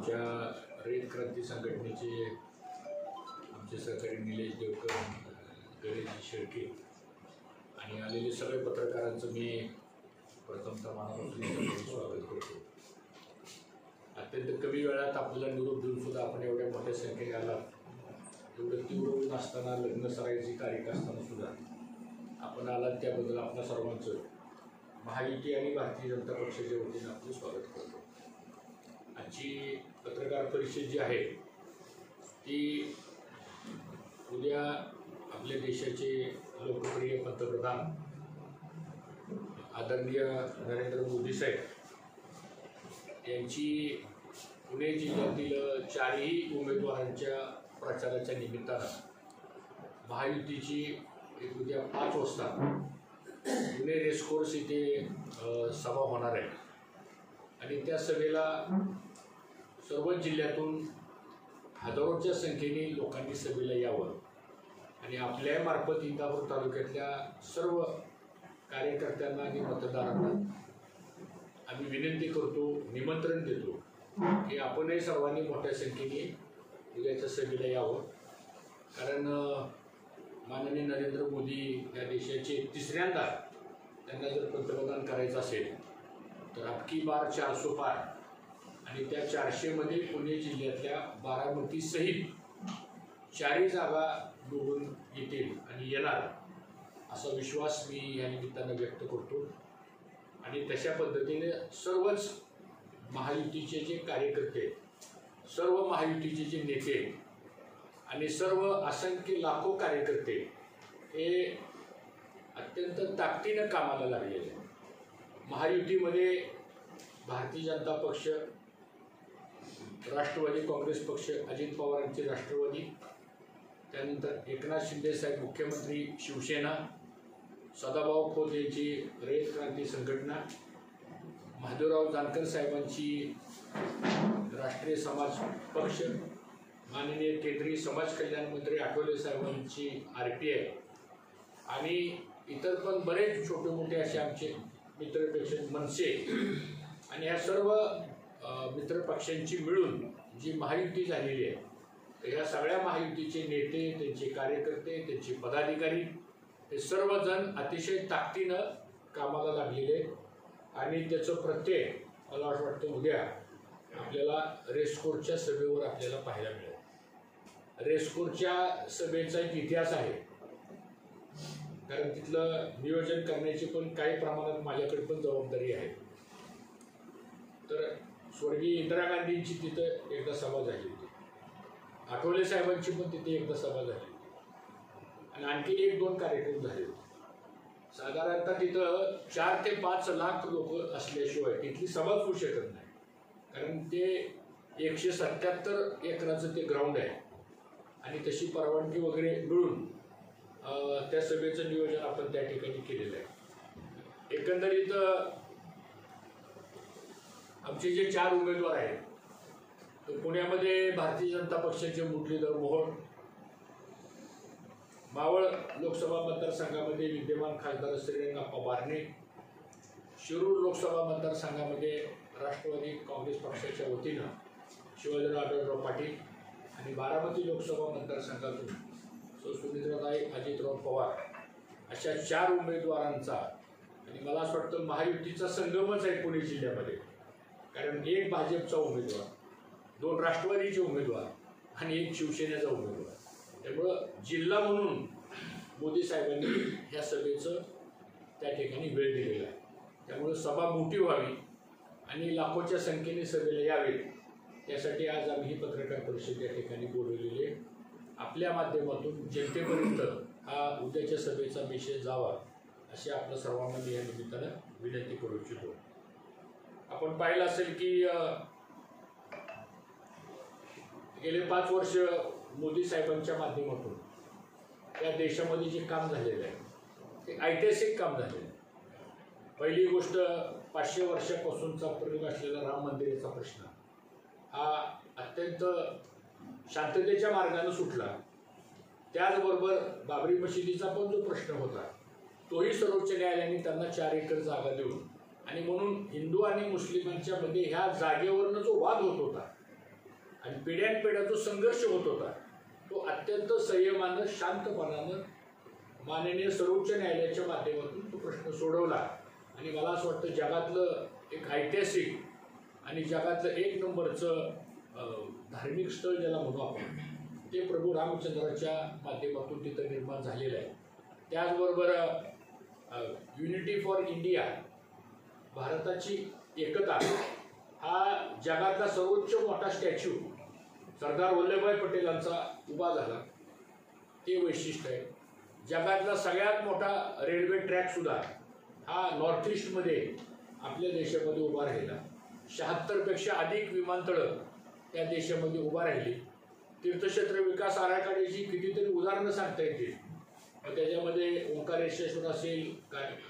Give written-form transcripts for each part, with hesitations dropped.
आमच्या रयत क्रांती संघटनेचे आमचे सहकारी निलेश देवकर, गणेश शेळके आणि आलेले सगळे पत्रकारांचं मी प्रथमतः मनापासून स्वागत करतो. अत्यंत कमी वेळात आपल्याला निरोप देऊन सुद्धा आपण एवढ्या मोठ्या संख्येने आलात. एवढं तीव्र ऊन असताना, लग्न सराईची तारीख असताना सुद्धा आपण आलात, त्याबद्दल आपल्या सर्वांचं महायुती आणि भारतीय जनता पक्षाच्या वतीनं आपलं स्वागत करतो. आजची पत्रकार परिषद जी आहे ती उद्या आपल्या देशाचे लोकप्रिय पंतप्रधान आदरणीय नरेंद्र मोदी साहेब यांची पुणे जिल्ह्यातील चारही उमेदवारांच्या प्रचाराच्या निमित्तानं महायुतीची एक उद्या 5 वाजता पुणे रेसकोर्स इथे सभा होणार आहे आणि त्या सभेला सर्व जिल्ह्यातून हजारोच्या संख्येने लोकांनी सभेला यावं आणि आपल्या मार्फत इंदापूर तालुक्यातल्या सर्व कार्यकर्त्यांना आणि मतदारांना आम्ही विनंती करतो, निमंत्रण देतो की आपणही सर्वांनी मोठ्या संख्येने उद्याच्या सभेला यावं. कारण माननीय नरेंद्र मोदी या देशाचे तिसऱ्यांदा त्यांना जर पंतप्रधान करायचं असेल तर अबकी बार 400 पार आणि त्या 400मध्ये पुणे जिल्ह्यातल्या बारामती सहित 4ही जागा निवडून येतील आणि येणार असा विश्वास मी या निमित्तानं व्यक्त करतो. आणि तशा पद्धतीने सर्वच महायुतीचे जे कार्यकर्ते, सर्व महायुतीचे जे नेते आणि सर्व असंख्य लाखो कार्यकर्ते हे अत्यंत ताकदीनं कामाला लागलेले आहेत. महायुतीमध्ये भारतीय जनता पक्ष, राष्ट्रवादी काँग्रेस पक्ष, अजित पवारांचे राष्ट्रवादी, त्यानंतर एकनाथ शिंदे साहेब मुख्यमंत्री शिवसेना, सदाभाऊ खोत यांची रयत क्रांती संघटना, महादेवराव जानकर साहेबांची राष्ट्रीय समाज पक्ष, माननीय केंद्रीय समाज कल्याण मंत्री आठवले साहेबांची RPI आणि इतर पण बरेच छोटे मोठे असे आमचे मित्रपक्ष मनसे आणि ह्या सर्व मित्रपक्षांची मिळून जी महायुती झालेली आहे, तर ह्या सगळ्या महायुतीचे नेते, त्यांचे कार्यकर्ते, त्यांचे पदाधिकारी हे सर्वजण अतिशय ताकदीनं कामाला लागलेले आणि त्याचं प्रत्यय मला असं वाटतं उद्या आपल्याला रेसकोर्सच्या सभेवर आपल्याला पाहायला मिळेल. रेसकोर्सच्या सभेचा एक इतिहास आहे, कारण तिथलं नियोजन करण्याची पण काही प्रमाणात माझ्याकडे पण जबाबदारी आहे. तर स्वर्गीय इंदिरा गांधींची तिथं एकदा सभा झाली होती, आठवले साहेबांची पण तिथे एकदा सभा झाली आणि आणखी 1-2 कार्यक्रम झाले होते. साधारणतः तिथं 4 ते 5 लाख लोक असल्याशिवाय तिथली सभाच होऊ शकत नाही, कारण ते 177 एकराचं ते ग्राउंड आहे आणि तशी परवानगी वगैरे मिळून त्या सभेचं नियोजन आपण त्या ठिकाणी केलेलं आहे. एकंदरीत आमचे जे 4 उमेदवार आहेत, तर पुण्यामध्ये भारतीय जनता पक्षाचे मुरलीधर मोहोळ, मावळ लोकसभा मतदारसंघामध्ये विद्यमान खासदार श्रीरंगाप्पा बारणे, शिरूर लोकसभा मतदारसंघामध्ये राष्ट्रवादी काँग्रेस पक्षाच्या वतीनं शिवाजीराव आढळराव पाटील आणि बारामती लोकसभा मतदारसंघातून सुनित्राताई अजितराव पवार अशा 4 उमेदवारांचा आणि मला असं वाटतं महायुतीचा संगमच आहे पुणे जिल्ह्यामध्ये. कारण 1 भाजपचा उमेदवार, 2 राष्ट्रवादीचे उमेदवार आणि 1 शिवसेनेचा उमेदवार. त्यामुळं जिल्हा म्हणून मोदी साहेबांनी ह्या सभेचं त्या ठिकाणी वेळ दिलेला आहे. त्यामुळं सभा मोठी व्हावी आणि लाखोच्या संख्येने सभेला यावे, त्यासाठी आज आम्ही ही पत्रकार परिषद या ठिकाणी बोलवलेली आहे. आपल्या माध्यमातून जनतेपर्यंत हा उद्याच्या सभेचा मेसेज जावा अशी आपल्या सर्वांना मी या निमित्तानं विनंती करू इच्छितो. आपण पाहिलं असेल की गेले 5 वर्ष मोदी साहेबांच्या माध्यमातून या देशामध्ये जे काम झालेलं आहे ते ऐतिहासिक काम झालेलं आहे. पहिली गोष्ट, 500 वर्षापासूनचा प्रयोग असलेला राम मंदिराचा प्रश्न हा अत्यंत शांततेच्या मार्गाने सुटला. त्याचबरोबर बाबरी मशिदीचा पण जो प्रश्न होता तोही सर्वोच्च न्यायालयाने त्यांना 4 एकर जागा देऊन आणि म्हणून हिंदू आणि मुस्लिमांच्या मध्ये ह्या जागेवरनं जो वाद होत होता आणि पिढ्यानपिढ्या जो संघर्ष होत होता तो अत्यंत संयमानं शांतपणानं माननीय सर्वोच्च न्यायालयाच्या माध्यमातून तो प्रश्न सोडवला आणि मला असं वाटतं जगातलं एक ऐतिहासिक आणि जगातलं एक नंबरचं धार्मिक स्थळ ज्याला म्हणू आपण ते प्रभू रामचंद्राच्या माध्यमातून तिथं निर्माण झालेलं आहे. त्याचबरोबर युनिटी फॉर इंडिया, भारताची एकता, हा जगातला सर्वोच्च मोठा स्टॅच्यू सरदार वल्लभभाई पटेलांचा उभा झाला, ते वैशिष्ट्य आहे. जगातला सगळ्यात मोठा रेल्वे ट्रॅकसुद्धा हा नॉर्थ ईस्टमध्ये आपल्या देशामध्ये उभा राहिला. 76 पेक्षा अधिक विमानतळं त्या देशामध्ये उभा राहिली. तीर्थक्षेत्र विकास आराखड्याची कितीतरी उदाहरणं सांगता येतील. त्याच्यामध्ये ओंकारेश्वर असेल,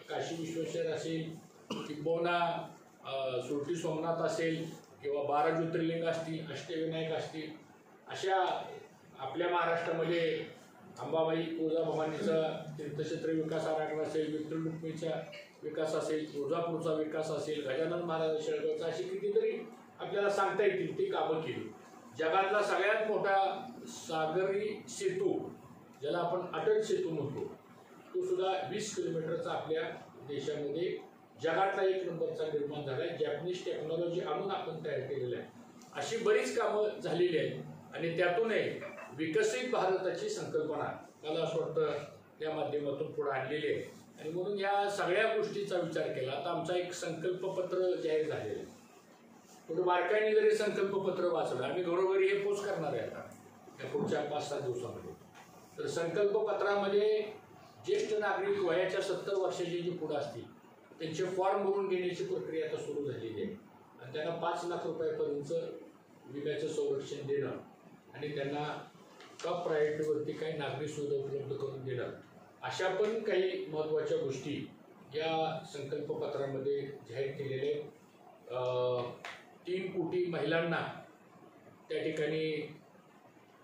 काशी विश्वेश्वर असेल, किंबहुना सुरती सोमनाथ असेल किंवा 12 ज्योतिर्लिंग असतील, अष्टविनायक असतील, अशा आपल्या महाराष्ट्रामध्ये अंबाबाई तुळजाभवानीचा तीर्थक्षेत्र विकास आराखडा असेल, विठ्ठल रुक्मिणीचा विकास असेल, तुळजापूरचा विकास असेल, गजानन महाराज शेळगावचा, अशी कितीतरी आपल्याला सांगता येतील ती कामं केली. जगातला सगळ्यात मोठा सागरी सेतू ज्याला आपण अटल सेतू म्हणतो तो सुद्धा 20 किलोमीटरचा आपल्या देशामध्ये जगातला एक नंबरचा निर्माण झाला आहे. जॅपनीज टेक्नॉलॉजी आणून आपण तयार केलेलं आहे. अशी बरीच कामं झालेली आहेत आणि त्यातूनही विकसित भारताची संकल्पना मला असं वाटतं त्या माध्यमातून पुढे आणलेली आहे. आणि म्हणून या सगळ्या गोष्टीचा विचार केला. आता आमचा एक संकल्पपत्र जाहीर झालेलं आहे. थोडं बारकाईने जरी संकल्पपत्र वाचलं, आम्ही घरोघरी हे पोस्ट करणार आहे आता या पुढच्या 5-7 दिवसामध्ये. तर संकल्पपत्रामध्ये ज्येष्ठ नागरिक वयाच्या 70 वर्षाचे जे पुढे असतील त्यांचे फॉर्म भरून घेण्याची प्रक्रिया आता सुरू झालेली आहे आणि त्यांना 5 लाख रुपयापर्यंत विम्याचं संरक्षण देणं आणि त्यांना टॉप प्रायोरिटीवरती काही नागरी सुविधा उपलब्ध करून देणं, अशा पण काही महत्त्वाच्या गोष्टी या संकल्पपत्रामध्ये जाहीर केलेल्या आहेत. 3 कोटी महिलांना त्या ठिकाणी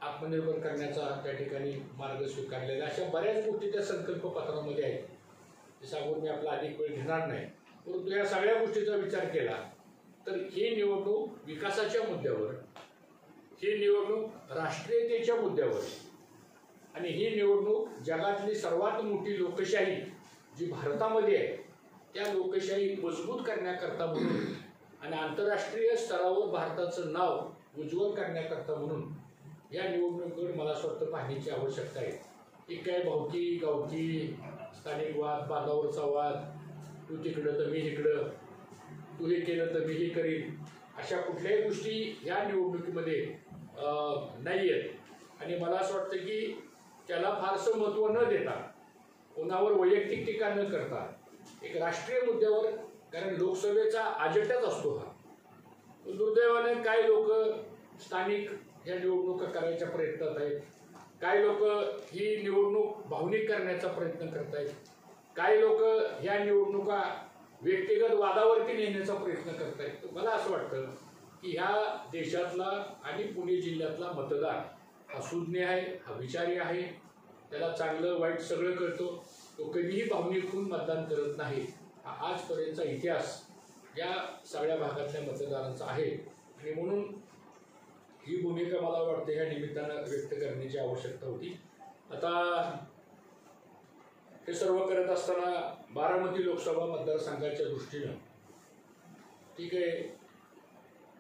आत्मनिर्भर करण्याचा त्या ठिकाणी मार्ग स्वीकारलेला, अशा बऱ्याच गोष्टी त्या संकल्पपत्रामध्ये आहेत. ते सांगून मी आपला अधिक वेळ घेणार नाही, परंतु या सगळ्या गोष्टीचा विचार केला तर ही निवडणूक विकासाच्या मुद्द्यावर, ही निवडणूक राष्ट्रीयतेच्या मुद्द्यावर आणि ही निवडणूक जगातली सर्वात मोठी लोकशाही जी भारतामध्ये आहे त्या लोकशाही मजबूत करण्याकरता म्हणून आणि आंतरराष्ट्रीय स्तरावर भारताचं नाव उज्ज्वल करण्याकरता म्हणून या निवडणुकीवर मला असं वाटतं पाहण्याची आवश्यकता आहे. ही काय भावकी गावकी स्थानिक वाद, बांधावरचा वाद, तू तिकडं तर मी इकडं, तू हे केलं तर मी हे करीन, अशा कुठल्याही गोष्टी या निवडणुकीमध्ये नाही आहेत. आणि मला असं वाटतं की त्याला फारसं महत्त्व न देता, कोणावर वैयक्तिक टीका न करता एक राष्ट्रीय मुद्द्यावर, कारण लोकसभेचा अजेंडाच असतो हा. दुर्दैवाने काही लोक स्थानिक ह्या निवडणुका करायच्या प्रयत्नात आहेत, काही लोक ही निवडणूक भावनिक करण्याचा प्रयत्न करत आहेत, काही लोक ह्या निवडणुका व्यक्तिगत वादावरती नेण्याचा प्रयत्न करत आहेत. मला असं वाटतं की ह्या देशातला आणि पुणे जिल्ह्यातला मतदार हा सुज्ञ आहे, हा विचारी आहे, त्याला चांगलं वाईट सगळं कळतो, तो कधीही भावनिक होऊन मतदान करत नाही. हा आजपर्यंतचा इतिहास या सगळ्या भागातल्या मतदारांचा आहे आणि म्हणून ही भूमिका मला वाटते ह्या निमित्तानं व्यक्त करण्याची आवश्यकता होती. आता हे सर्व करत असताना बारामती लोकसभा मतदारसंघाच्या दृष्टीनं ठीक आहे,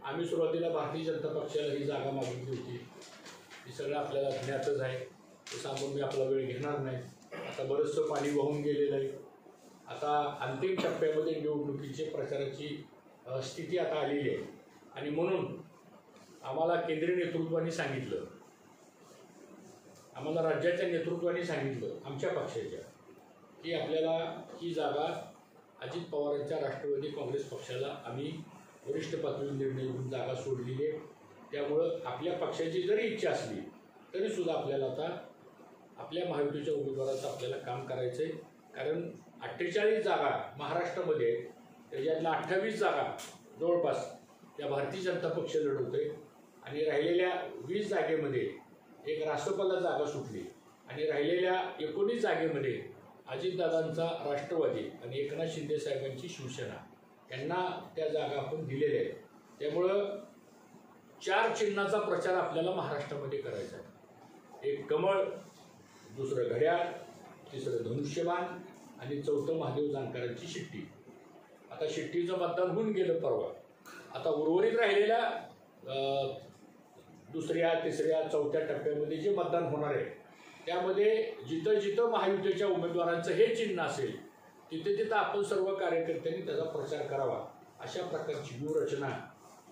आम्ही सुरुवातीला भारतीय जनता पक्षाला ही जागा मागितली होती, ही सगळं आपल्याला ज्ञातच आहे, ते सांगून मी आपला वेळ घेणार नाही. आता बरंचसं पाणी वाहून गेलेलं आहे. आता अंतिम टप्प्यामध्ये निवडणुकीची प्रचाराची स्थिती आता आलेली आहे आणि म्हणून आम्हाला केंद्रीय नेतृत्वाने सांगितलं, आम्हाला राज्याच्या नेतृत्वाने सांगितलं आमच्या पक्षाच्या, की आपल्याला ही जागा अजित पवारांच्या राष्ट्रवादी काँग्रेस पक्षाला आम्ही वरिष्ठ पातळीवर निर्णय घेऊन जागा सोडलेली आहे. त्यामुळं आपल्या पक्षाची जरी इच्छा असली तरीसुद्धा आपल्याला आता आपल्या महायुतीच्या उमेदवाराचं आपल्याला काम करायचं आहे. कारण 48 जागा महाराष्ट्रामध्ये आहेत, त्याच्यातल्या 28 जागा जवळपास त्या भारतीय जनता पक्ष लढवतोय आणि राहिलेल्या 20 जागेमध्ये एक रासपाला जागा सुटली आणि राहिलेल्या 19 जागेमध्ये अजितदादांचा राष्ट्रवादी आणि एकनाथ शिंदे साहेबांची शिवसेना यांना त्या जागा आपण दिलेल्या आहेत. त्यामुळं 4 चिन्हाचा प्रचार आपल्याला महाराष्ट्रामध्ये करायचा आहे. एक कमळ, दुसरं घड्याळ, तिसरं धनुष्यबाण आणि चौथं महादेव जानकरांची शिट्टी. आता शिट्टीचं मतदान होऊन गेलं परवा. आता उर्वरित राहिलेल्या दुसऱ्या, तिसऱ्या, चौथ्या टप्प्यामध्ये जे मतदान होणार आहे त्यामध्ये जिथं जिथं महायुतीच्या उमेदवारांचं हे चिन्ह असेल तिथे तिथं आपण सर्व कार्यकर्त्यांनी त्याचा प्रचार करावा, अशा प्रकारची व्यूहरचना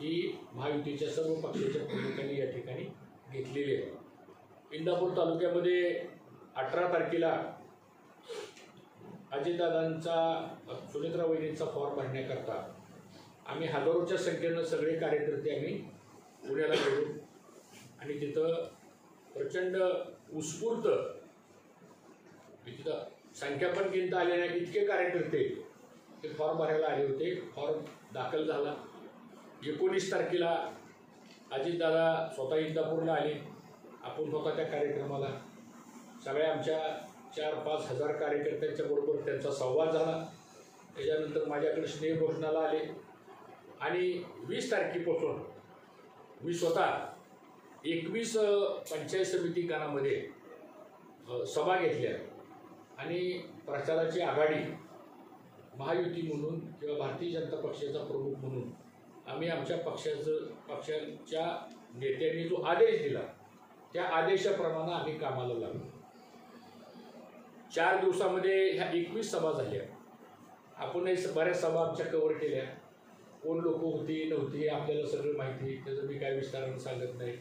ही महायुतीच्या सर्व पक्षाच्या प्रमुखांनी या ठिकाणी घेतलेली आहे. इंदापूर तालुक्यामध्ये 18 तारखेला अजितदादांचा, सुनेत्रा वहिनींचा फॉर्म भरण्याकरता आम्ही हजारोच्या संख्येनं सगळे कार्यकर्ते आम्ही पुण्याला गेलो आणि तिथं प्रचंड उत्स्फूर्त, तिथं संख्या पण गिनता आले नाही इतके कार्यकर्ते ते फॉर्म भरायला आले होते. फॉर्म दाखल झाला. 19 तारखेला अजितदादा स्वतः इंदापूरला आले. आपण स्वतः त्या कार्यक्रमाला सगळ्या आमच्या 4-5 हजार कार्यकर्त्यांच्या बरोबर त्यांचा संवाद झाला. त्याच्यानंतर माझ्याकडे स्नेहभोजनाला आले आणि 20 तारखेपासून मी स्वतः 21 पंचायत समिती गावामध्ये सभा घेतल्या आणि प्रचाराची आघाडी महायुती म्हणून किंवा भारतीय जनता पक्षाचा प्रमुख म्हणून आम्ही आमच्या पक्षाच्या नेत्यांनी जो आदेश दिला त्या आदेशाप्रमाणे आम्ही कामाला लागलो. 4 दिवसामध्ये ह्या 21 सभा झाल्या. आपणही बऱ्याच सभा आमच्या कव्हर केल्या. कोण लोक होती नव्हती हे आपल्याला सगळं माहिती, त्याचं मी काय विस्तारानं सांगत नाही.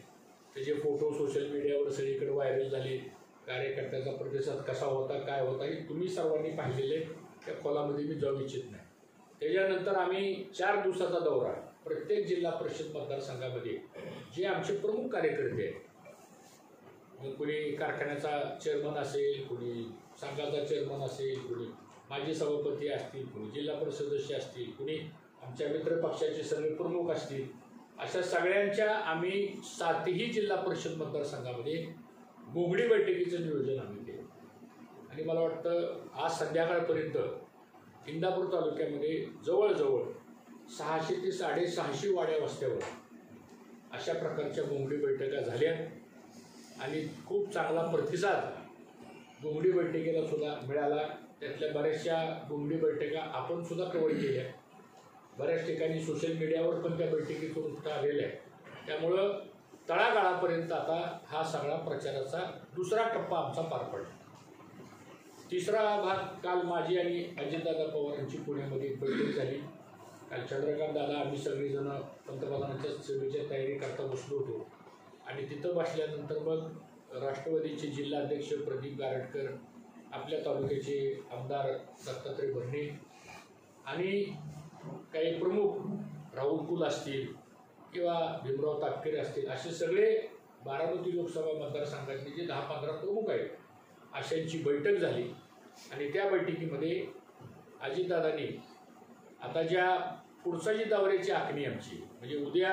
त्याचे फोटो सोशल मीडियावर सगळीकडे व्हायरल झाले. कार्यकर्त्याचा प्रतिसाद कसा होता, काय होता, हे तुम्ही सर्वांनी पाहिलेले. त्या खोलामध्ये मी जाऊ इच्छित नाही. त्याच्यानंतर आम्ही 4 दिवसाचा दौरा प्रत्येक जिल्हा परिषद मतदारसंघामध्ये जे आमचे प्रमुख कार्यकर्ते आहेत, मग कुणी कारखान्याचा चेअरमन असेल, कुणी संघाचा चेअरमन असेल, कुणी माजी सभापती असतील, कुणी जिल्हा परिषद सदस्य असतील, कुणी आमच्या मित्र पक्षाचे सर्व प्रमुख असतील, अशा सगळ्यांच्या आम्ही 7ही जिल्हा परिषद मतदारसंघामध्ये बोगडी बैठकीचं नियोजन आम्ही केलं. आणि मला वाटतं आज संध्याकाळपर्यंत इंदापूर तालुक्यामध्ये जवळजवळ 600 ते 650 वाड्या वस्त्यावर अशा प्रकारच्या बोंगडी बैठका झाल्या आणि खूप चांगला प्रतिसाद बोंगडी बैठकीला सुद्धा मिळाला. त्यातल्या बऱ्याचशा बोंगडी बैठका आपण सुद्धा कव्हर केल्या. बऱ्याच ठिकाणी सोशल मीडियावर पण त्या बैठकीतून सुद्धा आलेल्या आहे. त्यामुळं तळागाळापर्यंत आता हा सगळा प्रचाराचा दुसरा टप्पा आमचा पार पडला. तिसरा भाग काल माझी आणि अजितदादा पवार यांची पुण्यामध्ये एक बैठक झाली. काल चंद्रकांत दादा आम्ही सगळेजण पंतप्रधानांच्या सभेच्या तयारी करता बसलो होतो आणि तिथं बसल्यानंतर मग राष्ट्रवादीचे जिल्हाध्यक्ष प्रदीप गारटकर, आपल्या तालुक्याचे आमदार दत्तात्रय भरणे आणि काही प्रमुख राहुल कुल असतील किंवा भीमराव तापकीर असतील, असे सगळे बारामती लोकसभा मतदारसंघातले जे 10-15 प्रमुख आहेत अशांची बैठक झाली. आणि त्या बैठकीमध्ये अजितदादांनी आता ज्या पुढचा जी दौऱ्याची आखणी आमची म्हणजे उद्या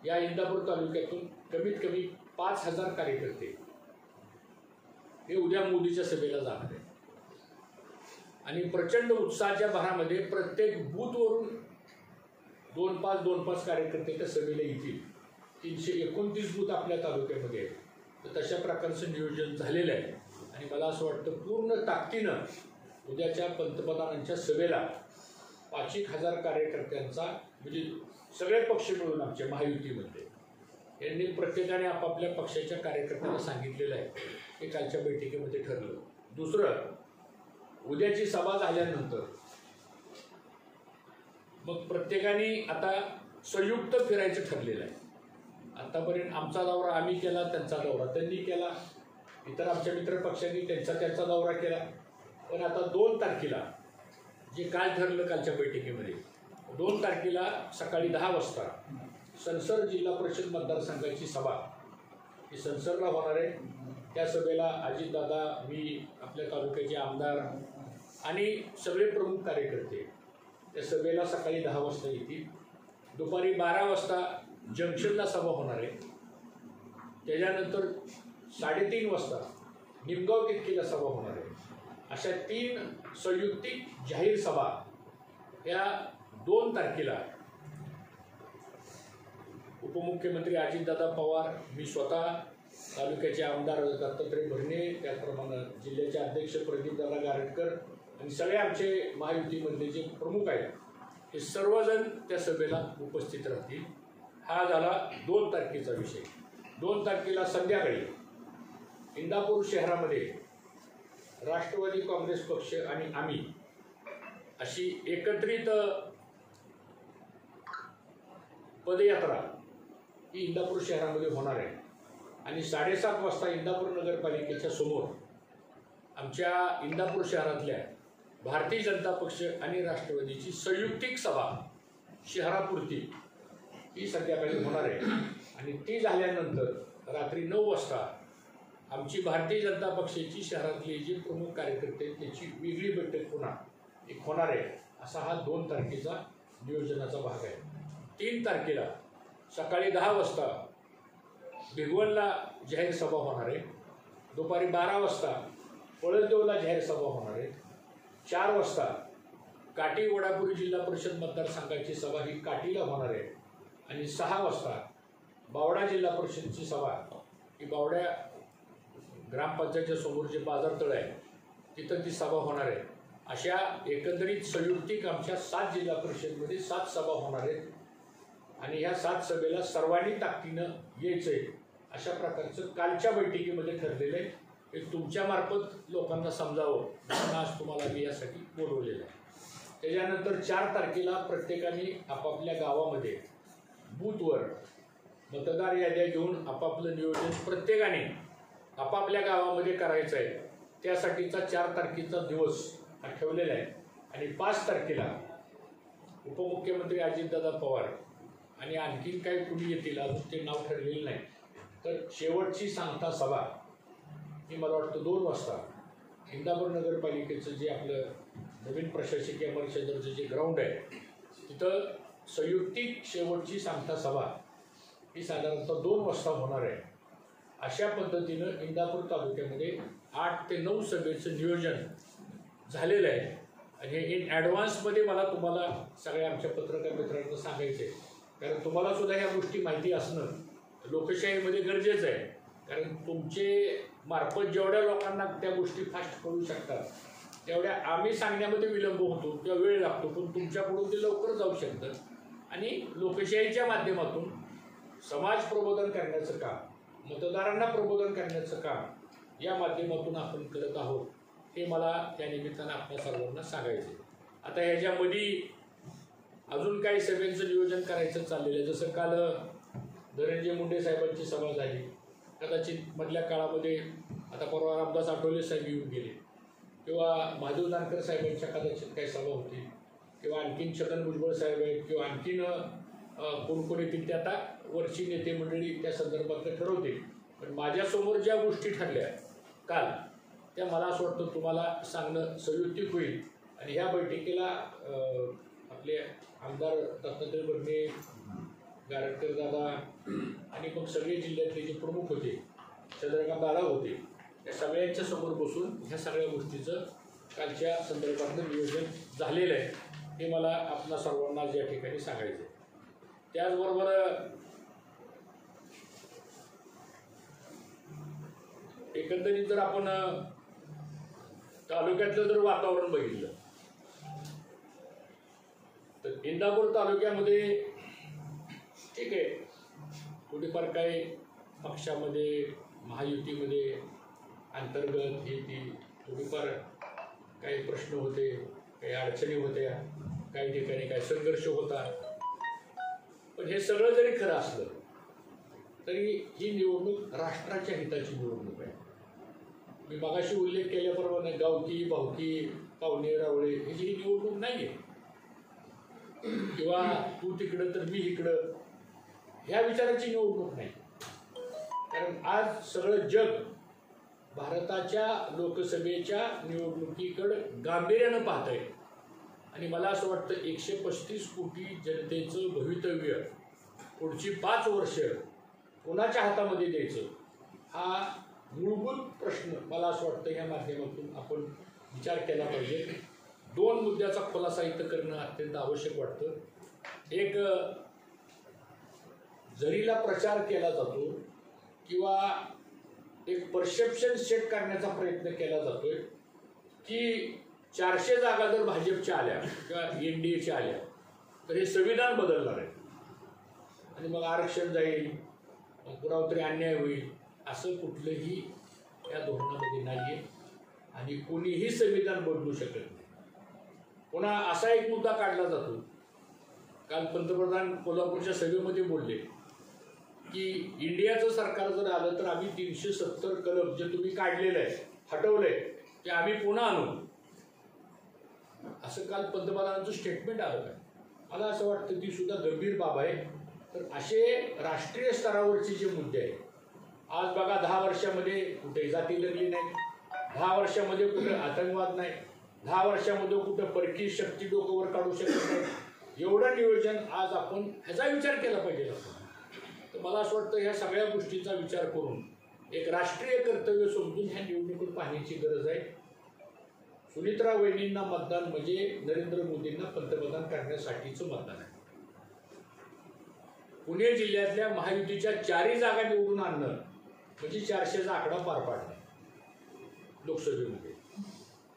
या इंदापूर तालुक्यातून कमीत कमी 5000 कार्यकर्ते हे उद्या मोदीच्या सभेला जाणार आहे आणि प्रचंड उत्साहाच्या भरामध्ये प्रत्येक बूथवरून 2-5 कार्यकर्ते त्या सभेला येतील. 329 बूथ आपल्या तालुक्यामध्ये आहेत. तर तशा प्रकारचं नियोजन झालेलं आहे आणि मला असं वाटतं पूर्ण ताकदीनं उद्याच्या पंतप्रधानांच्या सभेला 5,000 कार्यकर्त्यांचा म्हणजे सगळे पक्ष मिळून आमच्या महायुतीमध्ये यांनी प्रत्येकाने आपापल्या पक्षाच्या कार्यकर्त्यांना सांगितलेलं आहे. हे कालच्या बैठकीमध्ये ठरलं. दुसरं, उद्याची सभा झाल्यानंतर मग प्रत्येकाने आता संयुक्त फिरायचं ठरलेलं आहे. आतापर्यंत आमचा दौरा आम्ही केला, त्यांचा दौरा त्यांनी केला, इतर आमच्या मित्र पक्षांनी त्यांचा दौरा केला. पण आता 2 तारखेला जे काल ठरलं कालच्या बैठकीमध्ये 2 तारखेला सकाळी 10 वाजता सनसर जिल्हा परिषद मतदारसंघाची सभा ही सनसरला होणार आहे. त्या सभेला अजितदादा, मी, आपल्या तालुक्याचे आमदार आणि सगळे प्रमुख कार्यकर्ते त्या सभेला सकाळी 10 वाजता येतील. दुपारी 12 वाजता जंक्शनला सभा होणार आहे. त्याच्यानंतर 3:30 वाजता निमगाव तितकीला सभा होणार आहे. अशा 3 संयुक्तिक जाहीर सभा या 2 तारखेला उपमुख्यमंत्री अजितदादा पवार, मी स्वतः, तालुक्याचे आमदार दत्तात्रय भरणे, त्याचप्रमाणे जिल्ह्याचे अध्यक्ष प्रदीपदादा गारटकर आणि सगळे आमचे महायुतीमधले जे प्रमुख आहेत हे सर्वजण त्या सभेला उपस्थित राहतील. हा झाला 2 तारखेचा विषय. 2 तारखेला संध्याकाळी इंदापूर शहरामध्ये राष्ट्रवादी काँग्रेस पक्ष आणि आम्ही अशी एकत्रित पदयात्रा ही इंदापूर शहरामध्ये होणार आहे आणि 7:30 वाजता इंदापूर नगरपालिकेच्या समोर आमच्या इंदापूर शहरातल्या भारतीय जनता पक्ष आणि राष्ट्रवादीची संयुक्तिक सभा शहरापुरती ही संध्याकाळी होणार आहे. आणि ती झाल्यानंतर रात्री 9 वाजता आमची भारतीय जनता पक्षाची शहरातले जे प्रमुख कार्यकर्ते आहेत त्याची वेगळी बैठक पुन्हा एक होणार आहे. असा हा 2 तारखेचा नियोजनाचा भाग आहे. 3 तारखेला सकाळी 10 वाजता भिगवणला जाहीर सभा होणार आहे. दुपारी 12 वाजता पळसदेवला जाहीर सभा होणार आहे. 4 वाजता काटी वडापुरी जिल्हा परिषद मतदारसंघाची सभा ही काटीला होणार आहे. आणि 6 वाजता बावडा जिल्हा परिषदची सभा ही बावड्या ग्रामपंचायतच्या समोर जे बाजारतळ आहे तिथं ती सभा होणार आहे. अशा एकंदरीत संयुक्तिक आमच्या 7 जिल्हा परिषदमध्ये 7 सभा होणार आहेत. आणि ह्या 7 सभेला सर्वांनी ताकदीनं यायचं आहे अशा प्रकारचं कालच्या बैठकीमध्ये ठरलेलं आहे. हे तुमच्यामार्फत लोकांना समजावं म्हणून आज तुम्हाला मी यासाठी बोलवलेलं आहे. त्याच्यानंतर 4 तारखेला प्रत्येकाने आपापल्या गावामध्ये बूथवर मतदार याद्या घेऊन आपापलं नियोजन प्रत्येकाने आपापल्या गावामध्ये करायचं आहे. त्यासाठीचा 4 तारखेचा दिवस हा ठेवलेला आहे. आणि 5 तारखेला उपमुख्यमंत्री अजितदादा पवार आणि आणखीन काही कुणी येतील, अजून ते नाव ठरलेलं नाही, तर शेवटची सांगता सभा ही मला वाटतं 2 वाजता इंदापूर नगरपालिकेचं जे आपलं नवीन प्रशासकीय इमारतीचं जे ग्राउंड आहे तिथं संयुक्तिक शेवटची सांगता सभा ही साधारणतः 2 वाजता होणार आहे. अशा पद्धतीनं इंदापूर तालुक्यामध्ये 8 ते 9 सभेचं नियोजन झालेलं आहे. आणि हे इन ॲडव्हान्समध्ये मला तुम्हाला सगळ्या आमच्या पत्रकार मित्रांना सांगायचं आहे, कारण तुम्हाला सुद्धा ह्या गोष्टी माहिती असणं लोकशाहीमध्ये गरजेचं आहे. कारण तुमचे मार्फत जेवढ्या लोकांना त्या गोष्टी फास्ट कळू शकतात तेवढ्या आम्ही सांगण्यामध्ये विलंब होतो किंवा वेळ लागतो, पण तुमच्याकडून ते लवकर जाऊ शकतं. आणि लोकशाहीच्या माध्यमातून समाज प्रबोधन करण्याचं काम, मतदारांना प्रबोधन करण्याचं काम या माध्यमातून आपण करत आहोत हे मला त्या निमित्तानं आपल्या सर्वांना सांगायचं आहे. आता ह्याच्यामध्ये अजून काही सभेचं नियोजन करायचं चाललेलं आहे. जसं काल धनंजय मुंडे साहेबांची सभा झाली, कदाचित मधल्या काळामध्ये आता परवा रामदास आठवले साहेब येऊन गेले, किंवा महादेव जानकर साहेबांच्या कदाचित काही सभा होती, किंवा आणखीन छगन भुजबळ साहेब आहेत, किंवा आणखीन कोण येतील ते आता वरची नेते मंडळी त्या संदर्भात ठरवतील. पण माझ्यासमोर ज्या गोष्टी ठरल्या काल त्या मला असं वाटतं तुम्हाला सांगणं संयुक्तिक होईल. आणि ह्या बैठकीला आपले आमदार दत्तात्रय भरणे, गारटकर दादा आणि मग सगळे जिल्ह्यातले जे प्रमुख होते, चंद्रकांत दादा होते, या सगळ्यांच्या समोर बसून ह्या सगळ्या गोष्टीचं कालच्या संदर्भातलं नियोजन झालेलं आहे हे मला आपल्या सर्वांना या ठिकाणी सांगायचं आहे. त्याचबरोबर एकंदरीत जर आपण तालुक्यातलं जर वातावरण बघितलं तर इंदापूर तालुक्यामध्ये ठीक आहे, थोडीफार काही पक्षामध्ये महायुतीमध्ये अंतर्गत ही ती थोडीफार काही प्रश्न होते, काही अडचणी होत्या, काही ठिकाणी काही संघर्ष होता. पण हे सगळं जरी खरं असलं तरी ही निवडणूक राष्ट्राच्या हिताची निवडणूक आहे. मी मगाशी उल्लेख केल्याप्रमाणे गावकी भावकी पाहुणे रावळे ह्याची ही निवडणूक नाही आहे, किंवा तू तिकडं तर मी इकडं ह्या विचाराची निवडणूक नाही. कारण आज सगळं जग भारताच्या लोकसभेच्या निवडणुकीकडं गांभीर्यानं पाहत आहे. आणि मला असं वाटतं 135 कोटी जनतेचं भवितव्य पुढची 5 वर्ष कोणाच्या हातामध्ये द्यायचं हा मूलभूत प्रश्न मला असं वाटतं या माध्यमातून आपण विचार केला पाहिजे. 2 मुद्द्याचा खुलासा इथं करणं अत्यंत आवश्यक वाटतं. एक, जरीला प्रचार केला जातो किंवा एक परसेप्शन सेट करण्याचा प्रयत्न केला जातोय की 400 जागा जर भाजपच्या आल्या किंवा NDAच्या आल्या तर हे संविधान बदलणार आहे आणि मग आरक्षण जाईल, मग कुणावर तरी अन्याय होईल, असं कुठलंही या धोरणामध्ये नाही आहे आणि कोणीही संविधान बदलू शकत नाही. पुन्हा असा एक मुद्दा काढला जातो, काल पंतप्रधान कोल्हापूरच्या सभेमध्ये बोलले की इंडियाचं सरकार जर आलं तर आम्ही 370 कलम जे तुम्ही काढलेलं आहे, हटवलंय, ते आम्ही पुन्हा आणू, असं काल पंतप्रधानांचं स्टेटमेंट आलं काय. मला असं वाटतं ती सुद्धा गंभीर बाब आहे. तर असे राष्ट्रीय स्तरावरचे जे मुद्दे आहेत, आज बघा 10 वर्षामध्ये कुठे जाती लढली नाही, 10 वर्षामध्ये कुठं आतंकवाद नाही, 10 वर्षामध्ये कुठं परकीय शक्ती डोक्यावर काढू शकत नाही, एवढं नियोजन आज आपण ह्याचा विचार केला पाहिजे आपण. तर मला असं वाटतं ह्या सगळ्या गोष्टींचा विचार करून एक राष्ट्रीय कर्तव्य समजून ह्या निवडणुकीत पाहण्याची गरज आहे. सुनित्रा वहिनींना मतदान म्हणजे नरेंद्र मोदींना पंतप्रधान करण्यासाठीचं मतदान आहे. पुणे जिल्ह्यातल्या महायुतीच्या 4 जागा निवडून आणणं म्हणजे 400चा आकडा पार पाडणं लोकसभेमध्ये.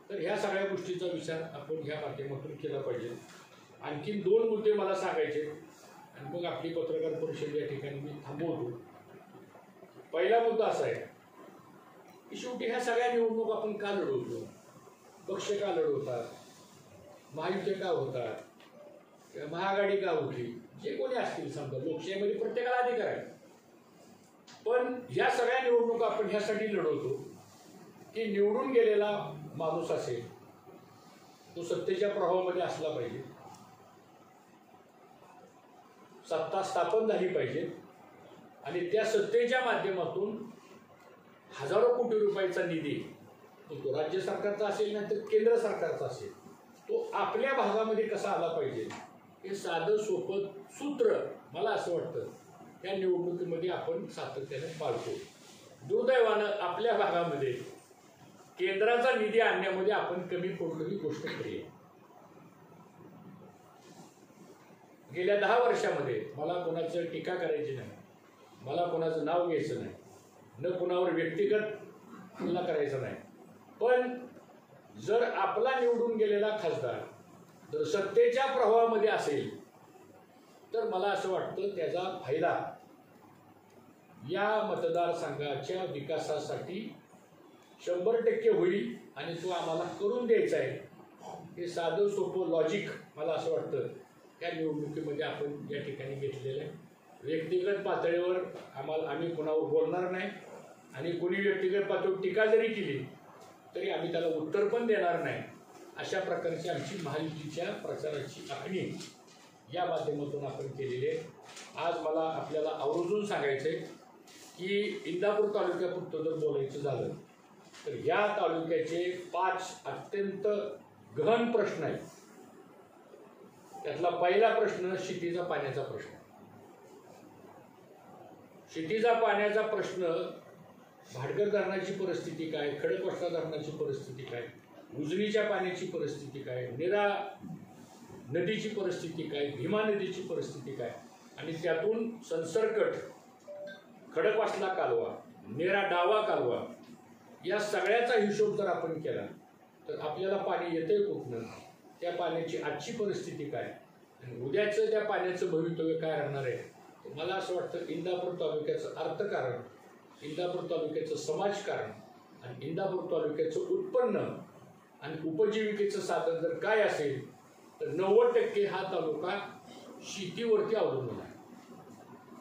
तर ह्या सगळ्या गोष्टींचा विचार आपण ह्या माध्यमातून केला पाहिजे. आणखीन 2 मुद्दे मला सांगायचे आणि मग आपली पत्रकार परिषद या ठिकाणी मी थांबवतो. पहिला मुद्दा असा आहे की शेवटी ह्या सगळ्या निवडणूक आपण का लढवतो, पक्ष का लढवतात, महायुती का होतात, महाआघाडी का होती, जे कोणी असतील समजा, लोकशाहीमध्ये प्रत्येकाला अधिकार आहे. पण ह्या सगळ्या निवडणुका आपण ह्यासाठी लढवतो की निवडून गेलेला माणूस असेल तो सत्तेच्या प्रभावामध्ये असला पाहिजे, सत्ता स्थापन झाली पाहिजे आणि त्या सत्तेच्या माध्यमातून हजारो कोटी रुपयाचा निधी, तो राज्य सरकारचा असेल नाही तर केंद्र सरकारचा असेल, तो आपल्या भागामध्ये कसा आला पाहिजे हे साधं सोपं सूत्र मला असं वाटतं या निवडणुकीमध्ये आपण सातत्याने पाळतो. दुर्दैवानं आपल्या भागामध्ये केंद्राचा निधी आणण्यामध्ये आपण कमी पडलो ही गोष्ट खरी आहे. गेल्या 10 वर्षामध्ये मला कोणाचं टीका करायची नाही, मला कोणाचं नाव घ्यायचं नाही, न कोणावर व्यक्तिगत हल्ला करायचा नाही. पण जर आपला निवडून गेलेला खासदार जर सत्तेच्या प्रभावामध्ये असेल तर मला असं वाटतं त्याचा फायदा या मतदारसंघाच्या विकासासाठी 100% होईल आणि तो आम्हाला करून द्यायचा आहे. हे साधं सोपं लॉजिक मला असं वाटतं या निवडणुकीमध्ये आपण या ठिकाणी घेतलेलं आहे. व्यक्तिगत पातळीवर आम्ही कोणावर बोलणार नाही आणि कोणी व्यक्तिगत पातळीवर टीका जरी केली तरी आम्ही त्याला उत्तर पण देणार नाही. अशा प्रकारची आमची महायुतीच्या प्रचाराची आखणी या माध्यमातून आपण केलेली आहे. आज मला आपल्याला आवर्जून सांगायचं आहे की इंदापूर तालुक्यापुरतं जर बोलायचं झालं तर या तालुक्याचे 5 अत्यंत गहन प्रश्न आहेत. त्यातला पहिला प्रश्न शेतीचा पाण्याचा प्रश्न. शेतीचा पाण्याचा प्रश्न, भाटगर धरणाची परिस्थिती काय, खडकवासला धरणाची परिस्थिती काय, उजनीच्या पाण्याची परिस्थिती काय, नीरा नदीची परिस्थिती काय, भीमा नदीची परिस्थिती काय आणि त्यातून संसर्गट खडकवासला कालवा, नीरा डावा कालवा या सगळ्याचा हिशोब जर आपण केला तर आपल्याला पाणी येतंय कुठनं, त्या पाण्याची आजची परिस्थिती काय आणि उद्याचं त्या पाण्याचं भवितव्य काय राहणार आहे. मला असं वाटतं इंदापूर तालुक्याचं अर्थकारण, इंदापूर तालुक्याचं समाजकारण आणि इंदापूर तालुक्याचं उत्पन्न आणि उपजीविकेचं साधन जर काय असेल तर 90% हा तालुका शेतीवरती अवलंबून आहे.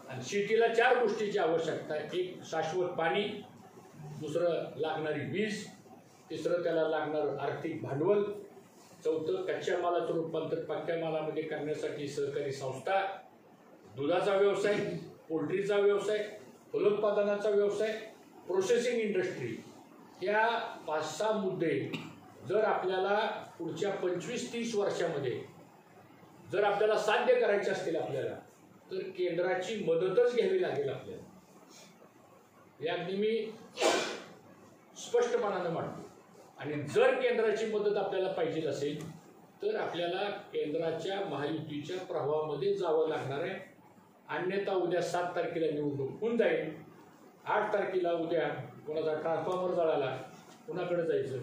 आणि शेतीला 4 गोष्टीची आवश्यकता आहे. एक शाश्वत पाणी, दुसरं लागणारी वीज, तिसरं त्याला लागणारं आर्थिक भांडवल, चौथं कच्च्या मालाचं रूपांतर पक्क्या मालामध्ये करण्यासाठी सहकारी संस्था, दुधाचा व्यवसाय, पोल्ट्रीचा व्यवसाय, फलोत्पादनाचा व्यवसाय, प्रोसेसिंग इंडस्ट्री. या 5-6 मुद्दे जर आपल्याला पुढच्या 25-30 वर्षामध्ये जर आपल्याला साध्य करायचे असतील आपल्याला तर केंद्राची मदतच घ्यावी लागेल आपल्याला. हे अगदी मी स्पष्टपणाने मांडतो. आणि जर केंद्राची मदत आपल्याला पाहिजे असेल तर आपल्याला केंद्राच्या महायुतीच्या प्रभावामध्ये जावं लागणार आहे. अन्यथा उद्या 7 तारखेला निवडणूक होऊन जाईल. 8 तारखेला उद्या कोणाचा ट्रान्सफॉर्मर जळाला, कुणाकडे जायचं?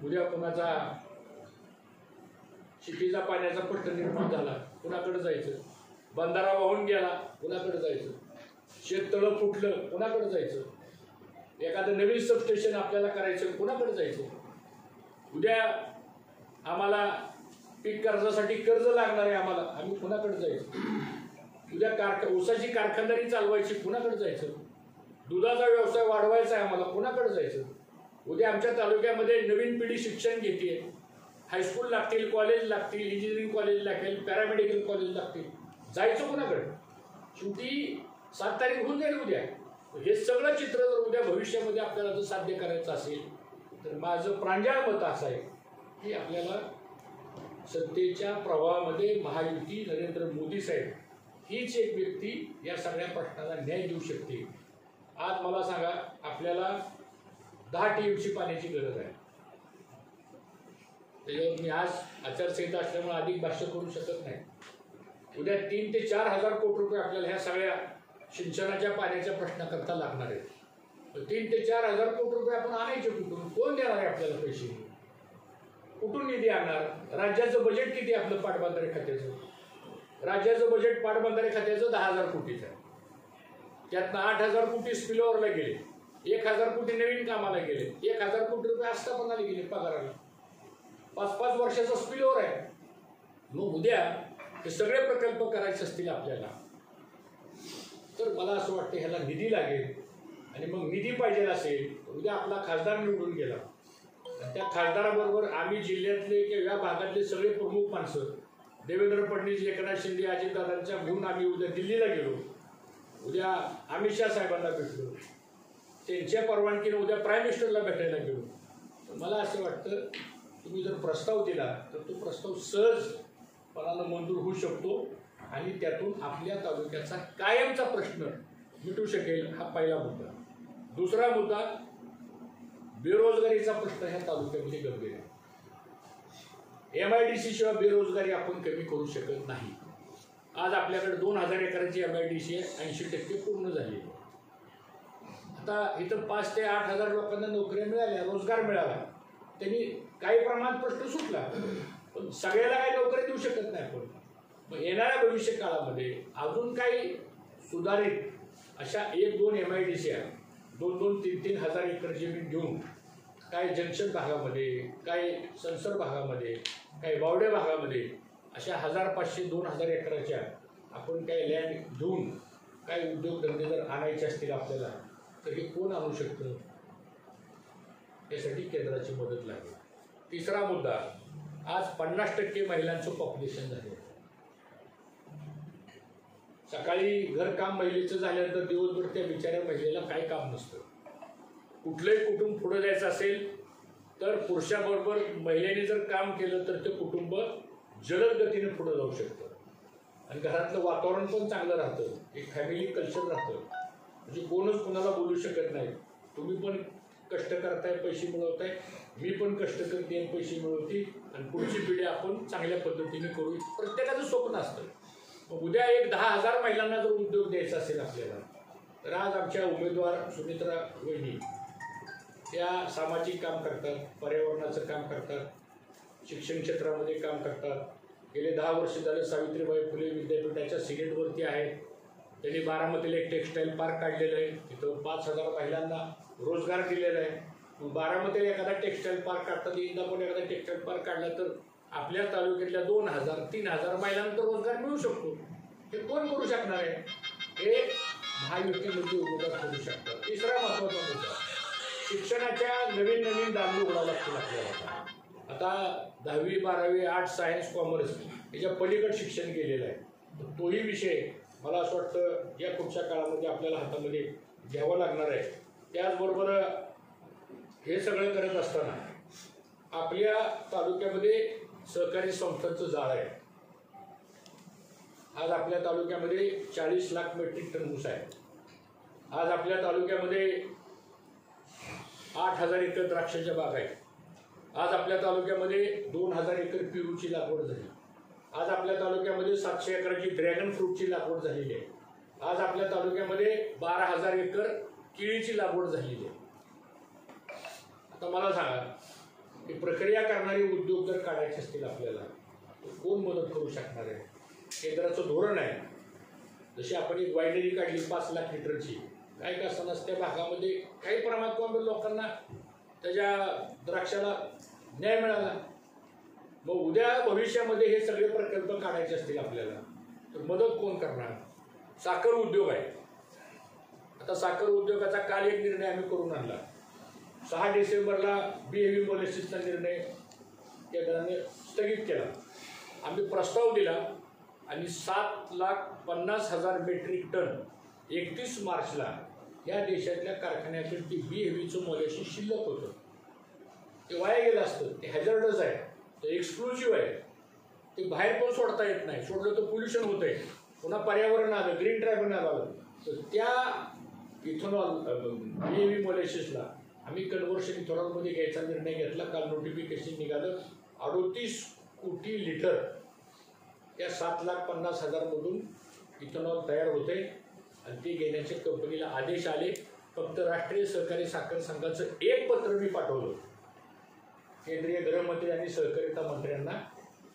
उद्या कोणाचा शिपीचा पाण्याचा प्रश्न निर्माण झाला, कुणाकडे जायचं? बंधारा वाहून गेला, कुणाकडे जायचं? शेततळं फुटलं, कुणाकडे जायचं? एखादं नवीन सबस्टेशन आपल्याला करायचं, कुणाकडे जायचं? उद्या आम्हाला पीक कर्जासाठी कर्ज लागणार आहे आम्हाला, आम्ही कुणाकडे जायचं? उद्या ऊसाची कारखानदारी चालवायची, कुणाकडे जायचं? दुधाचा व्यवसाय वाढवायचा आहे आम्हाला, कुणाकडे जायचं? उद्या आमच्या तालुक्यामध्ये नवीन पिढी शिक्षण घेते, हायस्कूल लागतील, कॉलेज लागतील, इंजिनिअरिंग कॉलेज लागतील, पॅरामेडिकल कॉलेज लागतील, जायचं कुणाकडे? शेवटी 7 तारीख होऊन जाईल उद्या. हे सगळं चित्र जर उद्या भविष्यामध्ये आपल्याला जर साध्य करायचं असेल तर माझं प्रांजळ मत असं आहे की आपल्याला सत्तेच्या प्रवाहामध्ये महायुती नरेंद्र मोदी साहेब हीच एक व्यक्ती या सगळ्या प्रश्नाला न्याय देऊ शकते. आज मला सांगा, आपल्याला 10 TMC पाण्याची गरज आहे. त्याच्यावर मी आज आचारसंहिता असल्यामुळे अधिक भाष्य करू शकत नाही. उद्या 3 ते 4 हजार कोटी रुपये आपल्याला ह्या सगळ्या सिंचनाच्या पाण्याच्या प्रश्नाकरता लागणार आहेत. 3 ते 4 हजार कोटी रुपये आपण आणायचे कुठून? कोण देणार आहे आपल्याला पैसे? कुठून निधी आणणार? राज्याचं बजेट किती आपलं पाटबंधारे खात्याचं? राज्याचं बजेट पाटबंधारे खात्याचं 10,000 कोटीचं आहे. त्यातनं 8,000 कोटी स्पिलओव्हरला गेले, 1,000 कोटी नवीन कामाला गेले, 1,000 कोटी रुपये आस्थापनाला गेले पगाराला. 5-5 वर्षाचा स्पिलओव्हर आहे. मग उद्या हे सगळे प्रकल्प करायचे असतील आपल्याला तर मला असं वाटतं ह्याला निधी लागेल. आणि मग निधी पाहिजे असेल, उद्या आपला खासदार निवडून गेला, त्या खासदाराबरोबर आम्ही जिल्ह्यातले किंवा या भागातले सगळे प्रमुख माणसं देवेंद्र फडणवीस, एकनाथ शिंदे, अजितदादांच्या घेऊन आम्ही उद्या दिल्लीला गेलो. उद्या अमित शाह साहेबांना भेटलो, त्यांच्या परवानगीने उद्या प्राईम मिनिस्टरला भेटायला गेलो. मला असं वाटतं तुम्ही जर प्रस्ताव दिला तर तो प्रस्ताव सहजपणानं मंजूर होऊ शकतो आणि त्यातून आपल्या तालुक्याचा कायमचा प्रश्न मिटू शकेल. हा पहिला मुद्दा. दुसरा मुद्दा, बेरोजगारीचा प्रश्न ह्या तालुक्यामध्ये गंभीर आहे. MIDC शिवाय बेरोजगारी आपण कमी करू शकत नाही. आज आपल्याकडे 2,000 एकराची MIDC आहे, 80% पूर्ण झाली. आता इथं 5 ते 8 हजार लोकांना नोकऱ्या मिळाल्या, रोजगार मिळाला, त्यांनी काही प्रमाणात प्रश्न सुटला. पण सगळ्याला काही नोकरी देऊ शकत नाही आपण. मग येणाऱ्या भविष्य काळामध्ये अजून काही सुधारित अशा 1-2 MIDC 2-2, 3-3 हजार एकर जमीन घेऊन काही जंक्शन भागामध्ये, काही संसर भागामध्ये, काही बावडे भागामध्ये अशा 1,500-2,000 एकराच्या आपण काही लँड घेऊन काही उद्योगधंदे जर आणायचे असतील आपल्याला तर हे कोण आणू शकतं? यासाठी केंद्राची मदत लागेल. तिसरा मुद्दा, आज 50% महिलांचं पॉप्युलेशन झाले. सकाळी घरकाम महिलेचं झाल्यानंतर दिवसभर त्या बिचाऱ्या महिलेला काही काम नसतं. कुठलंही कुटुंब पुढे जायचं असेल तर पुरुषाबरोबर महिलेने जर काम केलं तर ते कुटुंब जलद गतीने पुढे जाऊ शकतं आणि घरातलं वातावरण पण चांगलं राहतं, एक फॅमिली कल्चर राहतं. म्हणजे कोणच कोणाला बोलू शकत नाही, तुम्ही पण कष्ट करताय, पैसे मिळवताय, मी पण कष्ट करते आणि पैसे मिळवते आणि पुढची पिढी आपण चांगल्या पद्धतीने करू. प्रत्येकाचं स्वप्न असतं. मग उद्या एक 10,000 महिलांना जर उद्योग द्यायचा असेल आपल्याला तर आज आमच्या उमेदवार सुमित्रा वहिनी त्या सामाजिक काम करतात, पर्यावरणाचं काम करतात, शिक्षण क्षेत्रामध्ये काम करतात. गेले 10 वर्ष झाले सावित्रीबाई फुले विद्यापीठाच्या सिनेटवरती आहेत. त्यांनी बारामतीला एक टेक्स्टाईल पार्क काढलेलं आहे, तिथं 5,000 महिलांना रोजगार दिलेला आहे. मग बारामतीला एखादा टेक्स्टाईल पार्क काढतात, इंदापूर एखादा टेक्स्टाईल पार्क काढला तर आपल्या तालुक्यातल्या 2,000-3,000 महिलांना तर रोजगार मिळू शकतो. हे कोण करू शकणार आहे? हे महायुतीमध्ये उमेदवार करू शकतात. तिसरा महत्त्वाचा मुद्दा, शिक्षणाच्या नवीन दारी उघडायला लागतील आपल्याला. आता 10वी 12वी आर्ट्स सायन्स कॉमर्स याच्या पलीकडे शिक्षण गेलेलं आहे. तोही विषय मला असं वाटतं या पुढच्या काळामध्ये आपल्याला हातामध्ये घ्यावं लागणार आहे. त्याचबरोबर हे सगळं करत असताना आपल्या तालुक्यामध्ये सहकारी संस्थांचं जाळं आहे. आज आपल्या तालुक्यामध्ये 40 लाख मेट्रिक टन ऊस आहे. आज आपल्या तालुक्यामध्ये 8,000 एकर द्राक्षाच्या बाग आहेत. आज आपल्या तालुक्यामध्ये 2,000 एकर पेरूची लागवड झाली. आज आपल्या तालुक्यामध्ये 700 एकराची ड्रॅगन फ्रूटची लागवड झालेली आहे. आज आपल्या तालुक्यामध्ये 12,000 एकर केळीची लागवड झालेली आहे. आता मला सांगा की प्रक्रिया करणारे उद्योग जर काढायचे असतील आपल्याला तर कोण मदत करू शकणार आहे? केंद्राचं धोरण आहे. जशी आपण एक वायनरी काढली 5 लाख लिटरची, काय का असतानाच त्या भागामध्ये काही प्रमाणात लोकांना त्याच्या द्राक्षाला न्याय मिळाला. मग उद्या भविष्यामध्ये हे सगळे प्रकल्प काढायचे असतील आपल्याला तर मदत कोण करणार? साखर उद्योग आहे. आता साखर उद्योगाचा काल एक निर्णय आम्ही करून आणला. 6 डिसेंबरला BAV पॉलिसीचा निर्णय केंद्राने स्थगित केला. आम्ही प्रस्ताव दिला आणि 7,50,000 मेट्रिक टन 31 मार्चला या देशातल्या कारखान्यातून ती BAVचं मॉलिसिस शिल्लक होतं. ते वाया गेलं असतं. ते हॅझर्डस आहे, ते एक्सक्लुसिव्ह आहे, ते बाहेर पण सोडता येत नाही. सोडलं तर पोल्युशन होतंय, पुन्हा पर्यावरण आलं, ग्रीन ट्रायब्युनल आलं. तर त्या इथेनॉल BAV मॉलिसिसला आम्ही कन्व्हर्शन इथेनॉलमध्ये घ्यायचा निर्णय घेतला. काल नोटिफिकेशन निघालं. 38 कोटी लिटर त्या 7,50,000 मधून इथेनॉल तयार होते आणि ते घेण्याच्या कंपनीला आदेश आले. फक्त राष्ट्रीय सहकारी साखर संघाचं एक पत्र मी पाठवलं केंद्रीय गृहमंत्री आणि सहकारिता मंत्र्यांना.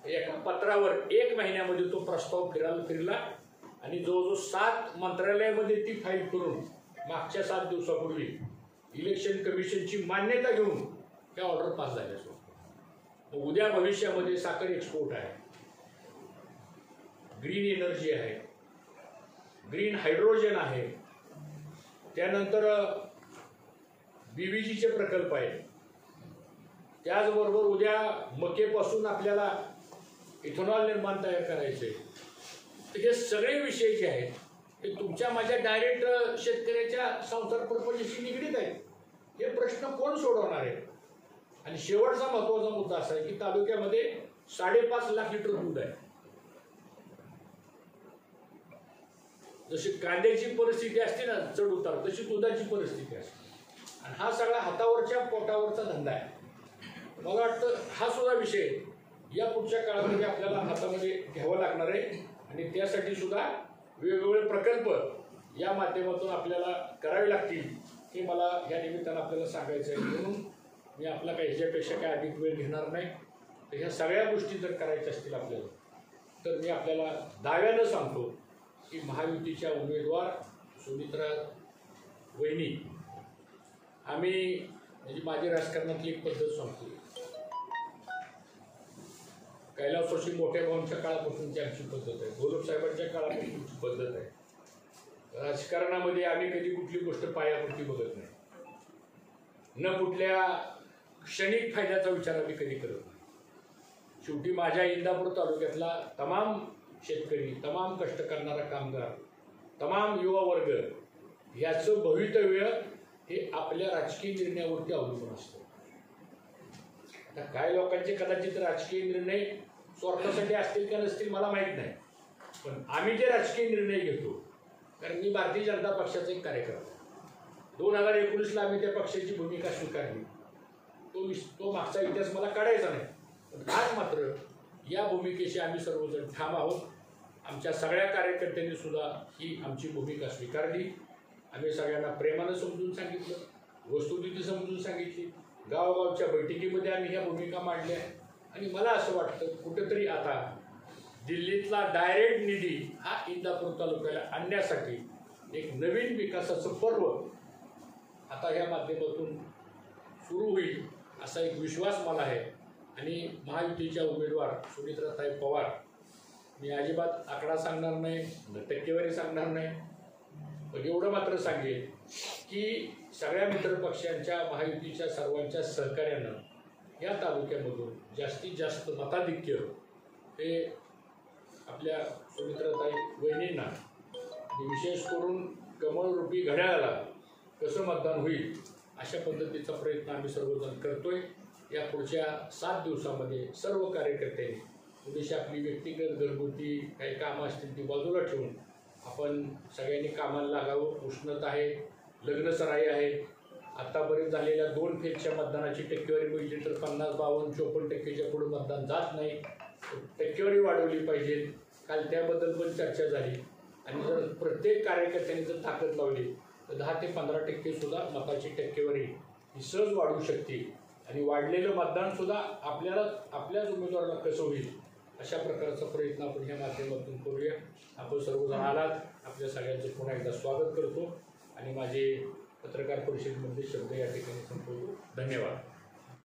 एका पत्रावर 1 महिन्यामध्ये तो प्रस्ताव फिरला आणि जवळजवळ 7 मंत्रालयामध्ये ती फाईल करून मागच्या 7 दिवसापूर्वी इलेक्शन कमिशनची मान्यता घेऊन त्या ऑर्डर पास झाल्या. मग उद्या भविष्यामध्ये साखर एक्सपोर्ट आहे, ग्रीन एनर्जी आहे, ग्रीन हायड्रोजन आहे, त्यानंतर BVGचे प्रकल्प आहेत. त्याचबरोबर उद्या मकेपासून आपल्याला इथेनॉल निर्माण तयार करायचे. तर हे सगळे विषय जे आहेत ते तुमच्या माझ्या डायरेक्ट शेतकऱ्याच्या संसार पर्पजशी निगडीत आहेत. हे प्रश्न कोण सोडवणार आहे? आणि शेवटचा महत्त्वाचा मुद्दा असा आहे की तालुक्यामध्ये 5.5 लाख लिटर दूध आहे. जशी कांद्याची परिस्थिती असते ना चढ उतार, तशी दुधाची परिस्थिती असते. आणि हा सगळा हातावरच्या पोटावरचा धंदा आहे. मला वाटतं हा सुद्धा विषय या पुढच्या काळामध्ये आपल्याला हातामध्ये घ्यावं लागणार आहे आणि त्यासाठी सुद्धा वेगवेगळे प्रकल्प या माध्यमातून आपल्याला करावे लागतील हे मला या निमित्तानं आपल्याला सांगायचं आहे. म्हणून मी आपला काही ह्याच्यापेक्षा काय अधिक वेळ घेणार नाही. तर ह्या सगळ्या गोष्टी जर करायच्या असतील आपल्याला तर मी आपल्याला दाव्यानं सांगतो की महायुतीच्या उमेदवार सुमित्रा वहिनी, आम्ही म्हणजे माझी राजकारणातली एक पद्धत सांगतो. कैलासवासी मोठ्या भावांच्या काळापासूनची आमची पद्धत आहे, गोलप साहेबांच्या काळापासूनची पद्धत आहे. राजकारणामध्ये आम्ही कधी कुठली गोष्ट पायापुरती बघत नाही. न कुठल्या क्षणिक फायद्याचा विचार आम्ही कधी करत नाही. शेवटी माझ्या इंदापूर तालुक्यातला तमाम शेतकरी, तमाम कष्ट करणारा कामगार, तमाम युवा वर्ग ह्याचं भवितव्य हे आपल्या राजकीय निर्णयावरती अवलंबून असतं. आता काय लोकांचे कदाचित राजकीय निर्णय स्वार्थासाठी असतील का नसतील मला माहीत नाही, पण आम्ही जे राजकीय निर्णय घेतो, कारण मी भारतीय जनता पक्षाचा एक कार्यकर्ता, 2019ला आम्ही त्या पक्षाची भूमिका स्वीकारली. तो मागचा इतिहास मला काढायचा नाही, पण आज मात्र या भूमिकेशी आम्ही सर्वजण ठाम आहोत. आमच्या सगळ्या कार्यकर्त्यांनी सुद्धा ही आमची भूमिका स्वीकारली. आम्ही सगळ्यांना प्रेमानं समजून सांगितलं, वस्तुस्थिती समजून सांगितली, गावोगावच्या बैठकीमध्ये आम्ही ह्या भूमिका मांडल्या. आणि मला असं वाटतं कुठेतरी आता दिल्लीतला डायरेक्ट निधी हा इंदापूर तालुक्याला आणण्यासाठी एक नवीन विकासाचं पर्व आता या माध्यमातून सुरू होईल असा एक विश्वास मला आहे. आणि महायुतीच्या उमेदवार सुमित्राताई पवार, मी अजिबात आकडा सांगणार नाही, टक्केवारी सांगणार नाही, पण एवढं मात्र सांगेल की सगळ्या मित्रपक्षांच्या महायुतीच्या सर्वांच्या सहकार्यानं या तालुक्यामधून जास्तीत जास्त मताधिक्य हे आपल्या सुमित्राताई वहिनींना आणि विशेष करून कमळरूपी घड्याळाला कसं मतदान होईल अशा पद्धतीचा प्रयत्न आम्ही सर्वजण करतोय. या पुढच्या 7 दिवसामध्ये सर्व कार्यकर्त्यांनी थोडीशी आपली व्यक्तिगत घरगुती काही कामं असतील ती बाजूला ठेवून आपण सगळ्यांनी कामाला लागावं. उष्णता आहे, लग्नसराई आहे. आत्तापर्यंत झालेल्या 2 फेजच्या मतदानाची टक्केवारी बघितली तर 50, 52, 54% पुढे मतदान जात नाही. टक्केवारी वाढवली पाहिजे. काल त्याबद्दल पण चर्चा झाली. आणि जर प्रत्येक कार्यकर्त्यांनी जर ताकद लावली तर 10 ते 15% सुद्धा मताची टक्केवारी ही सहज वाढू शकते आणि वाढलेलं मतदान सुद्धा आपल्याच उमेदवाराला कसं होईल अशा प्रकारचा प्रयत्न आपण ह्या माध्यमातून करूया. आपण सर्वजण आलात, आपल्या सगळ्यांचं पुन्हा एकदा स्वागत करतो आणि माझे पत्रकार परिषदेमध्ये शब्द या ठिकाणी संपवतो. धन्यवाद.